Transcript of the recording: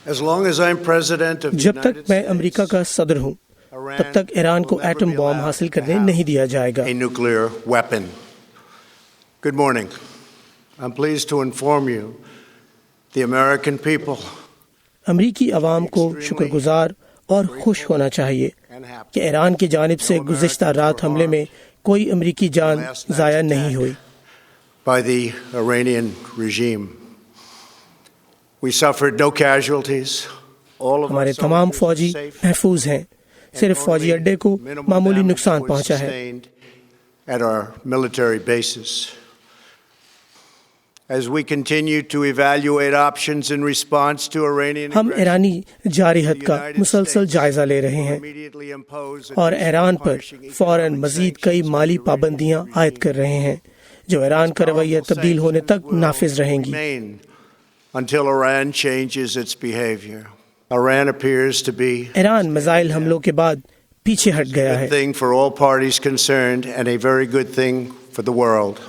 जब तक मैं अमेरिका का सदर हूँ, तब तक ईरान को एटम बॉम्ब हासिल करने नहीं दिया जाएगा। Good morning. I'm pleased to inform you, the American people, अमरीकी अवाम को शुक्रगुजार और खुश होना चाहिए कि ईरान की जानिब से गुज़िश्ता रात हमले में कोई अमरीकी जान ज़ाया नहीं हुई। by the Iranian regime. We suffered no casualties. हमारे तमाम फौजी महफूज हैं, सिर्फ फौजी अड्डे को मामूली नुकसान पहुंचा है। At our military bases. As we continue to evaluate options in response to Iranian हम ईरानी जारहत का मुसलसल जायजा ले रहे हैं और ईरान पर फौरन मजीद कई माली पाबंदियां आयद कर रहे हैं जो ईरान का रवैया तब्दील होने तक नाफिज रहेंगी। Until Iran changes its behavior. Iran appears to be Iran missile हमलों के बाद पीछे हट गया है। thing for all parties concerned and a very good thing for the world.